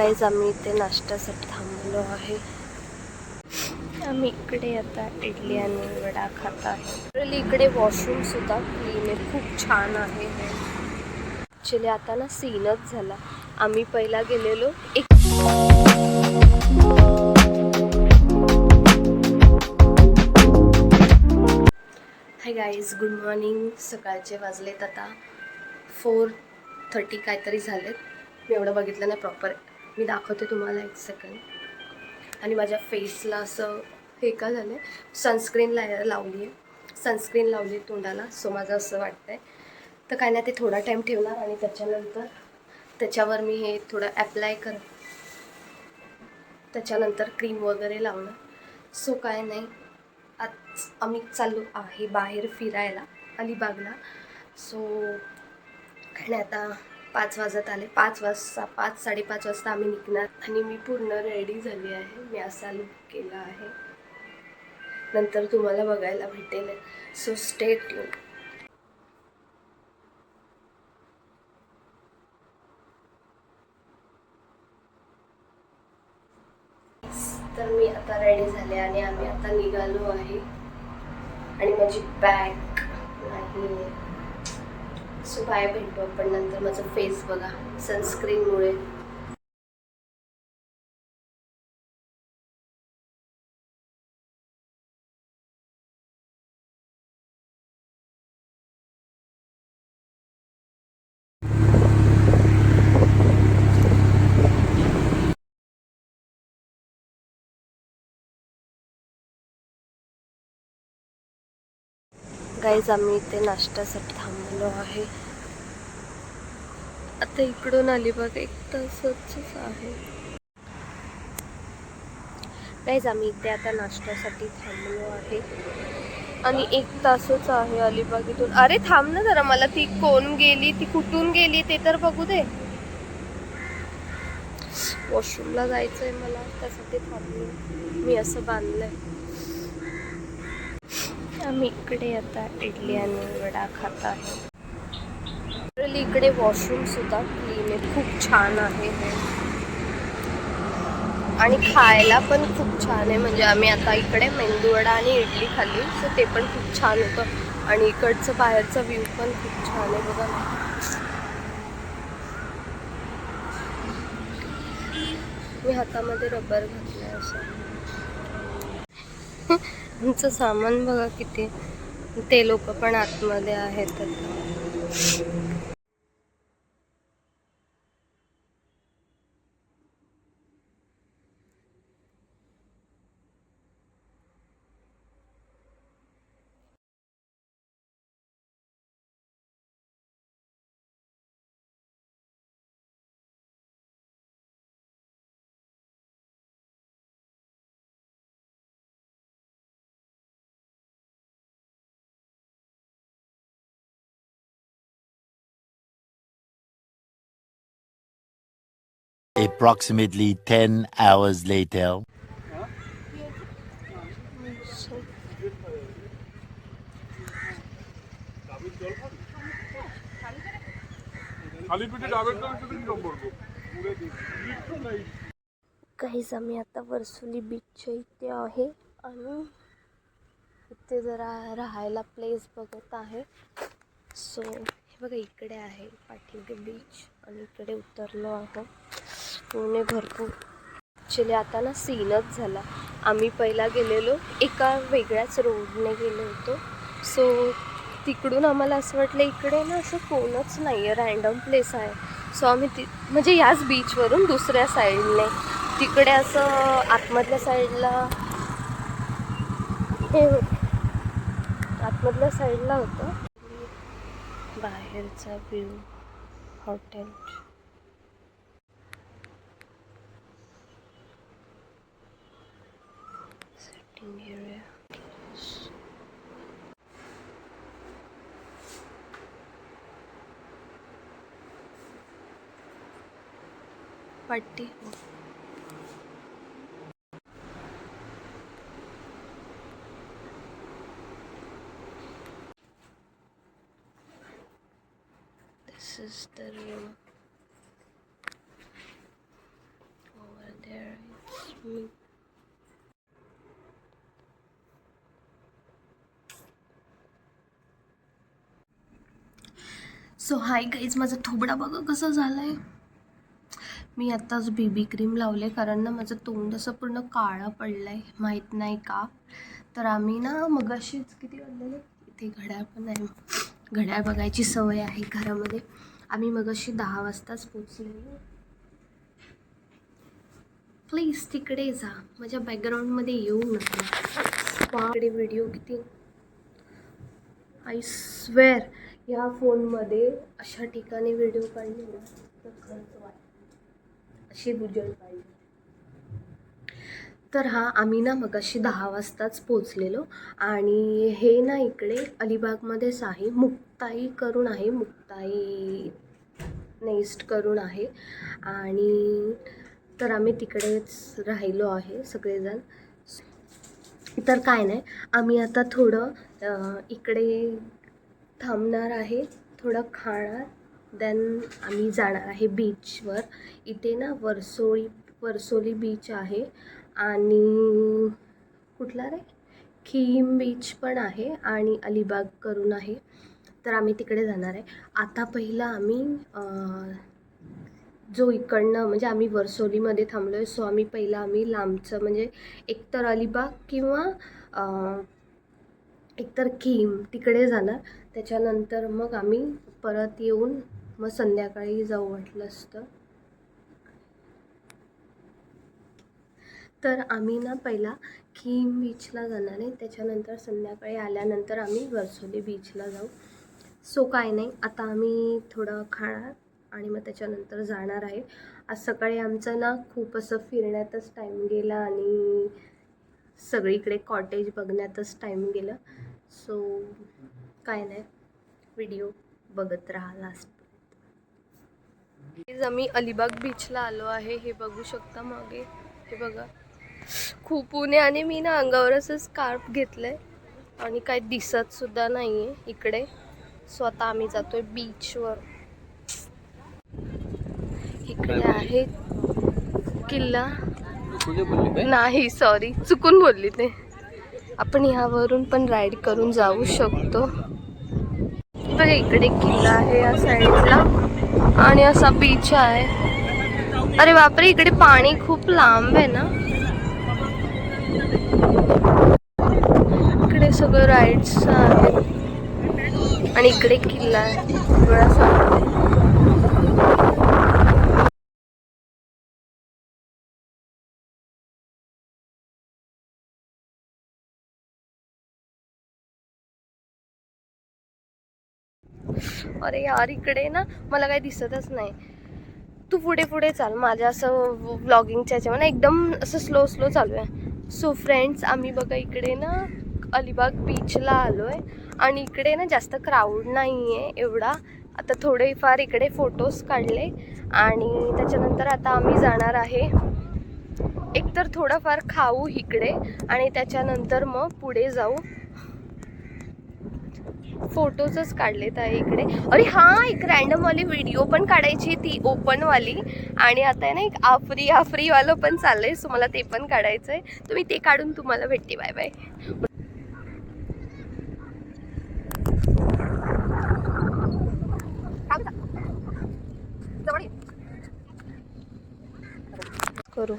Guys आम्ही इथे नाश्त्यासाठी थांबलो आहे. आम्ही इकडे आता इडली आणि वडा खात आहे. इकडे वॉशरूम सुद्धा क्लीन आहे, खूप छान आहे. ॲक्च्युली आता ना सीनच झाला. आम्ही पहिला गेलेलो हाय गाईज, गुड मॉर्निंग. सकाळचे वाजलेत आता 4:30 काहीतरी झालेत. मी एवढं बघितलं नाही प्रॉपर. मी दाखवते तुम्हाला एक सेकंड. आणि माझ्या फेसला असं हे का झालं आहे, सनस्क्रीन लावली आहे. सनस्क्रीन लावली आहे तोंडाला. सो माझं असं वाटतं आहे तर काय नाही, ते थोडा टाईम ठेवणार आणि त्याच्यानंतर त्याच्यावर मी हे थोडं ॲप्लाय त्याच्यानंतर क्रीम वगैरे लावणार. सो काय नाही, आज आम्ही चाललो आहे बाहेर फिरायला अलिबागला. सो काय नाही, आता 5 वाजत आले. 5:30 वाजता आम्ही निघणार. आणि मी पूर्ण रेडी झाली आहे. मी असा लुक केला आहे, नंतर तुम्हाला बघायला भेटेल. So stay tune. तर मी आता रेडी झाले आणि आम्ही आता निघालो आहे. आणि माझी बॅग नाही. सो बाय, भेटू आपण नंतर. माझं फेस बघा सनस्क्रीनमुळे. गाईज आम्ही इथे नाश्त्यासाठी थांबलो आहे. आता इकडून अलिबाग 1 तासच आहे. गाईज आम्ही इथे आता नाश्त्यासाठी थांबलो आहे आणि 1 तासच आहे अलिबाग इथून. अरे थांब ना जरा, मला ती कोण गेली, ती कुठून गेली ते तर बघू दे. वॉशरूमला जायचंय मला, त्यासाठी थांबलो मी. असं बांधलंय. आम्ही इकडे आता इडली आणि वडा खात आहे. इकडे वॉशरूम सुद्धा क्लीन आहे, खूप छान आहे. आणि खायला पण खूप छान आहे. म्हणजे आम्ही आता इकडे मेंदूवडा आणि इडली खाल्ली. सो ते पण खूप छान होतं. आणि इकडचं बाहेरचा व्ह्यू पण खूप छान आहे बघा. मी हातामध्ये रबर घातलंय असं. आमचं सामान बघा किती. ते लोक पण आतमध्ये आहेत. Approximately 10 hours later. काहीच आम्ही आता वर्सोली बीचच्या इथे आहे आणि इथे जरा राहायला प्लेस बघत आहे. सो हे बघा, इकडे आहे पाठीमागे बीच आणि इकडे उतरलो आहोत. पुणे भरपूर. ॲक्च्युली आता ना सीनच झाला. आम्ही पहिला गेलेलो एका वेगळ्याच रोडने गेलो होतो. सो तिकडून आम्हाला असं वाटलं इकडे ना असं कोणच नाही आहे, रँडम प्लेस आहे. सो आम्ही म्हणजे याच बीचवरून दुसऱ्या साईडने तिकडे असं आतमधल्या साईडला हे आतमधल्या साईडला होतं. बाहेरचा व्ह्यू हॉटेल. Setting area. पट्टी. This is the room. Me. So hi guys, माझा थोबडा बघा कसा झालाय. मी आत्ताच बेबी क्रीम लावले कारण ना माझं तोंड असं पूर्ण काळं पडलंय, माहीत नाही का. तर आम्ही ना मगाशीच किती वाजलेले, इथे घड्याळ पण आहे, घड्याळ बघायची सवय आहे घरामध्ये. आम्ही मगाशी 10 वाजताच पोचलेलो. प्लीज तिकडे जा, माझ्या बॅकग्राऊंडमध्ये येऊ नका. इकडे व्हिडिओ किती, आय स्वेअर ह्या फोनमध्ये अशा ठिकाणी व्हिडिओ काढले ना तर खरंच अशी उजळ पाहिजे. तर हा आम्ही ना मगाशी 10 वाजताच पोचलेलो आणि हे ना इकडे अलिबागमध्येच आहे, मुक्ताई करून आहे, मुक्ताई नेस्ट करून आहे. आणि तर आम्ही तिकडेच राहिलो आहे सगळेजण. तर काय नाही, आम्ही आता थोडं इकडे थांबणार आहे, थोडं खाणार, देन आम्ही जाणार आहे बीचवर. इथे ना वर्सोली बीच आहे आणि कुठला रे खीम बीच पण आहे आणि अलिबाग करून आहे. तर आम्ही तिकडे जाणार आहे. आता पहिला आम्ही जो इकडनं म्हणजे आम्ही वर्सोलीमध्ये थांबलो आहे, सो आम्ही लांबचं म्हणजे एकतर अलिबाग किंवा एकतर खीम तिकडे जाणार. त्याच्यानंतर मग आम्ही परत येऊन मग संध्याकाळी जाऊ वाटलं असतं. तर आम्ही ना पहिला खीम बीचला जाणार आहे, त्याच्यानंतर संध्याकाळी आल्यानंतर आम्ही वर्सोली बीचला जाऊ. सो काय नाही, आता आम्ही थोडं खाणार आणि मग त्याच्यानंतर जाणार आहे. आज सकाळी आमचं ना खूप असं फिरण्यातच टाईम गेला आणि सगळीकडे कॉटेज बघण्यातच टाईम गेला. सो काय नाही, व्हिडिओ बघत राहा लास्ट. आम्ही अलिबाग बीचला आलो आहे, हे बघू शकता मागे, हे बघा खूप ऊन आहे आणि मी ना अंगावर असं स्कार्फ घेतलंय आणि काही दिसत सुद्धा नाहीये इकडे. सो आता आम्ही जातोय बीचवर. इकडे आहे किल्ला, नाही सॉरी चुकून बोलली ते. आपण ह्यावरून पण राईड करून जाऊ शकतो. बघा इकडे किल्ला आहे या साईडला आणि असा बीच आहे. अरे बापरे, इकडे पाणी खूप लांब आहे ना. इकडे सगळं राईड्स आहेत आणि इकडे किल्ला आहे डोळ्यासमोर. अरे यार, इकडे ना मला काही दिसतच नाही. तू पुढे पुढे चाल, माझ्या असं व्लॉगिंगच्या ह्याच्यावर एकदम असं स्लो चालू आहे. सो फ्रेंड्स, आम्ही बघा इकडे ना अलिबाग बीचला आलो आहे आणि इकडे ना जास्त क्राऊड नाही आहे एवढा. आता थोडेफार इकडे फोटोज काढले आणि त्याच्यानंतर आता आम्ही जाणार आहे. एकतर थोडंफार खाऊ इकडे आणि त्याच्यानंतर मग पुढे जाऊ. फोटोजच काढलेत आहे इकडे. अरे हां, एक रँडमवाली व्हिडिओ पण काढायची, ती ओपनवाली. आणि आता आहे ना एक आफ्रीवालं पण चाललं आहे, सो मला ते पण काढायचं आहे. तुम्ही ते काढून तुम्हाला भेटते. Bye bye. करू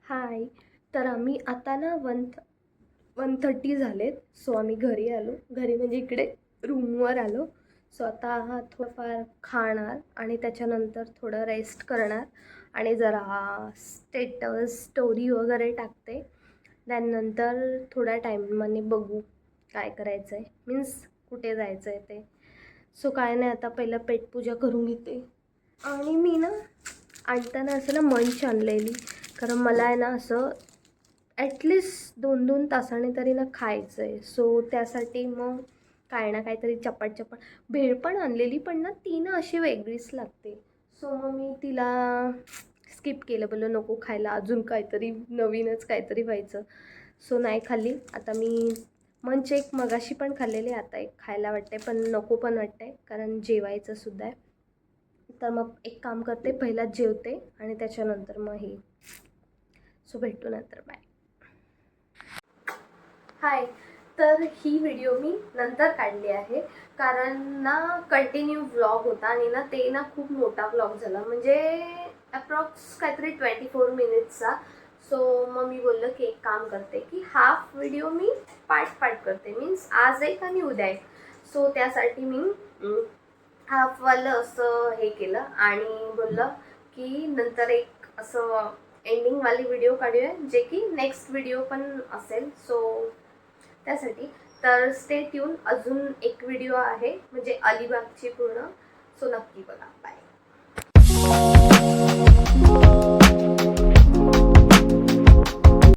हाय. तर आम्ही आता ना 1:30 झालेत. सो आम्ही घरी आलो, घरी म्हणजे इकडे रूमवर आलो. सो आता थोडंफार खाणार आणि त्याच्यानंतर थोडं रेस्ट करणार आणि जरा स्टोरी वगैरे टाकते. त्यानंतर थोड्या टाईमने बघू काय करायचं आहे, मीन्स कुठे जायचं आहे ते. सो काय नाही, आता पहिलं पेटपूजा करून घेते. आणि मी ना आणताना असं ना मंच आणलेली, कारण मला आहे ना असं ॲटलिस्ट 2-2 तासाने तरी ना खायचं आहे. सो त्यासाठी मग काय ना काहीतरी चपाट भेळ पण आणलेली, पण ना ती ना अशी वेगळीच लागते. सो मग मी तिला स्किप केलं, बोललं नको खायला, अजून काहीतरी नवीनच काहीतरी व्हायचं. सो नाही खाल्ली. आता मी मंच एक मगाशी पण खाल्लेले, आता एक खायला वाटते पण नको पण वाटते कारण जेवायचं सुद्धा आहे. तर मग एक काम करते, पहिला जेवते आणि त्याच्यानंतर मग हे. सो भेटू नंतर, बाय. हाय. तर ही व्हिडिओ मी नंतर काढली आहे कारण ना कंटिन्यू व्लॉग होता आणि ना ते ना खूप मोठा व्लॉग झाला, म्हणजे अप्रॉक्स काहीतरी 24 मिनिट्सचा. सो मग मी बोललं की एक काम करते की हाफ व्हिडिओ मी पार्ट करते, मीन्स आज एक आणि उद्या एक. सो त्यासाठी मी हाफवालं असं हे केलं आणि बोललं की नंतर एक असं एंडिंगवाली व्हिडिओ काढूया जे की नेक्स्ट व्हिडिओ पण असेल. सो त्यासाठी तर स्टे ट्यून, अजून एक व्हिडिओ आहे म्हणजे अलिबागची पूर्ण. सो नक्की बघा. बाय.